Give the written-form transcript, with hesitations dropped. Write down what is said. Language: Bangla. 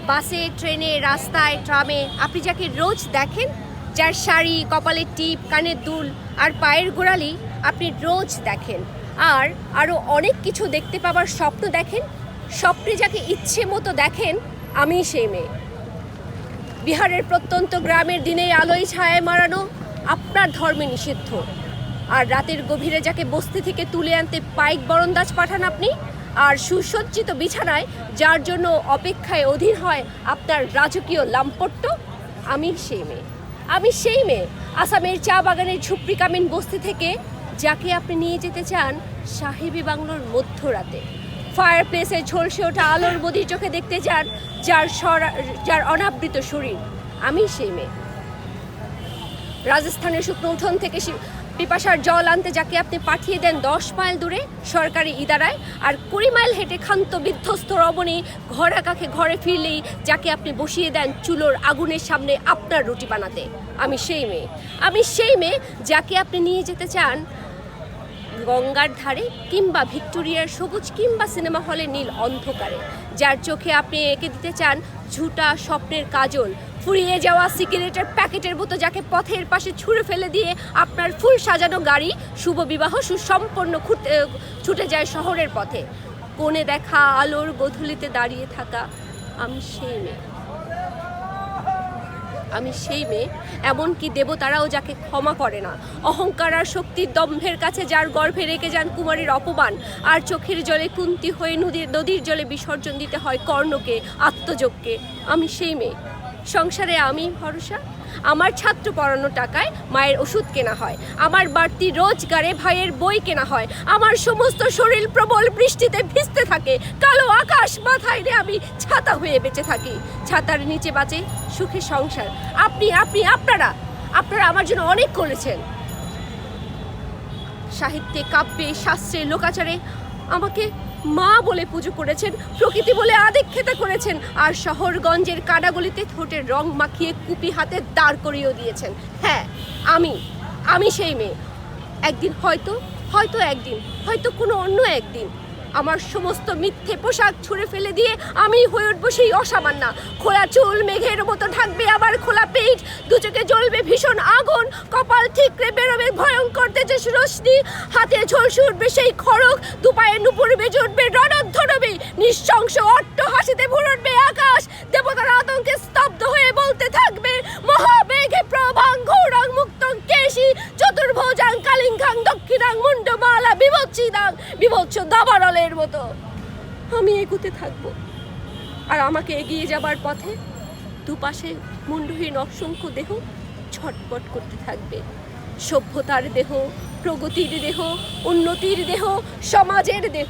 বাসে, ট্রেনে, রাস্তায়, ট্রামে আপনি যাকে রোজ দেখেন, যার শাড়ি, কপালের টিপ, কানের দুল আর পায়ের গোড়ালি আপনি রোজ দেখেন, আর আরও অনেক কিছু দেখতে পাওয়ার স্বপ্ন দেখেন, স্বপ্নে যাকে ইচ্ছে মতো দেখেন, আমি সেই মেয়ে। বিহারের প্রত্যন্ত গ্রামের দিনে আলোয় ছায়ায় মারানো আপনার ধর্মে নিষিদ্ধ, আর রাতের গভীরে যাকে বস্তি থেকে তুলে আনতে পাইক বরন্দাজ পাঠান আপনি, আর সুসজ্জিত বিছানায় যার জন্য অপেক্ষায় অধীর হয় আপনার রাজকীয় লাম্পট্য, আমি সেই মেয়ে। আমি সেই মেয়ে আসামের চা বাগানের ঝুপড়ি কামিন বস্তি থেকে যাকে আপনি নিয়ে যেতে চান সাহেবী বাংলোর মধ্যরাতে, ফায়ার প্লেসে ঝলসে ওঠা আলোর বদির চোখে দেখতে চান যার অনাবৃত শরীর, আমি সেই মেয়ে। রাজস্থানের শুকনো উঠোন থেকে পিপাসার জল আনতে যাকে আপনি পাঠিয়ে দেন 10 মাইল দূরে সরকারি ইদারায়, আর 20 মাইল হেঁটে ক্ষান্ত বিধ্বস্ত রমণী ঘরে কাছে ঘরে ফিরলেই যাকে আপনি বসিয়ে দেন চুলোর আগুনের সামনে আপনার রুটি বানাতে, আমি সেই মেয়ে। আমি সেই মেয়ে যাকে আপনি নিয়ে যেতে চান গঙ্গার ধারে কিংবা ভিক্টোরিয়ার সবুজ কিংবা সিনেমা হলের নীল অন্ধকারে, যার চোখে আপনি এঁকে দিতে চান ঝুটা স্বপ্নের কাজল, ফুরিয়ে যাওয়া সিগারেটের প্যাকেটের মতো যাকে পথের পাশে ছুঁড়ে ফেলে দিয়ে আপনার ফুল সাজানো গাড়ি শুভ বিবাহ সুসম্পন্ন ছুটে যায় শহরের পথে, কোণে দেখা আলোর গধূলিতে দাঁড়িয়ে থাকা, আমি সেই মেয়ে। আমি সেই মেয়ে, এমনকি দেবতারাও যাকে ক্ষমা করে না, অহংকার আর শক্তির দম্ভের কাছে যার গর্ভে রেখে যান কুমারীর অপমান, আর চোখের জলে কুন্তি হয়ে নদীর জলে বিসর্জন দিতে হয় কর্ণকে, আত্মযজ্ঞকে, আমি সেই মেয়ে। সংসারে আমি ভরসা, আমার ছাত্র পড়ানো টাকায় মায়ের ওষুধ কেনা হয়, আমার বাড়তি রোজগারে ভাইয়ের বই কেনা হয়, আমার সমস্ত শরীর প্রবল বৃষ্টিতে ভিজতে থাকে, কালো আকাশ মাথায় নিয়ে আমি ছাতা হয়ে বেঁচে থাকি, ছাতার নিচে বাঁচে সুখে সংসার। আপনারা আমার জন্য অনেক করেছেন, সাহিত্যে, কাব্যে, শাস্ত্রে, লোকাচারে আমাকে মা বলে পুজো করেছেন, প্রকৃতি বলে আদিক্ষেতা করেছেন, আর শহরগঞ্জের কাদাগলিতে ঠোঁটের রং মাখিয়ে কুপি হাতে দাঁড় করিয়েও দিয়েছেন। হ্যাঁ, আমি সেই মেয়ে। একদিন হয়তো কোনো অন্য একদিন আমার সমস্ত মিথ্যে পোশাক ছুঁড়ে ফেলে দিয়ে আমি হয়ে উঠবো সেই অসামান্যা, খোলা চুল মেঘের মতো ঢাকবে আবার খোলা পেট, দু চোখে জ্বলবে ভীষণ আগুন, কপাল ঠিকরে বেরোবে ভয়ঙ্কর তেজস রশ্মি, হাতে ঝলসে উঠবে সেই খড়গ, দুপায়ে নুপুর বেজে উঠবে রণধ্বনবে, নিঃশংস অট্ট হাসিতে ভরে উঠবে আকাশ, দেবতার আতঙ্কে স্তব্ধ হয়ে বলতে থাকবে মহাবেগে প্রভাং ঘোরাং মুক্তং কেশি চতুর্ভুজাং কালিঙ্গাং দক্ষিণাং মুন্ডমালা বিভৎস দাবানলের মতো আমি এগোতে থাকবো, আর আমাকে এগিয়ে যাবার পথে দুপাশে মুন্ডহীন অসংখ্য দেহ ছটপট করতে থাকবে, সভ্যতার দেহ, প্রগতির দেহ, উন্নতির দেহ, সমাজের দেহ।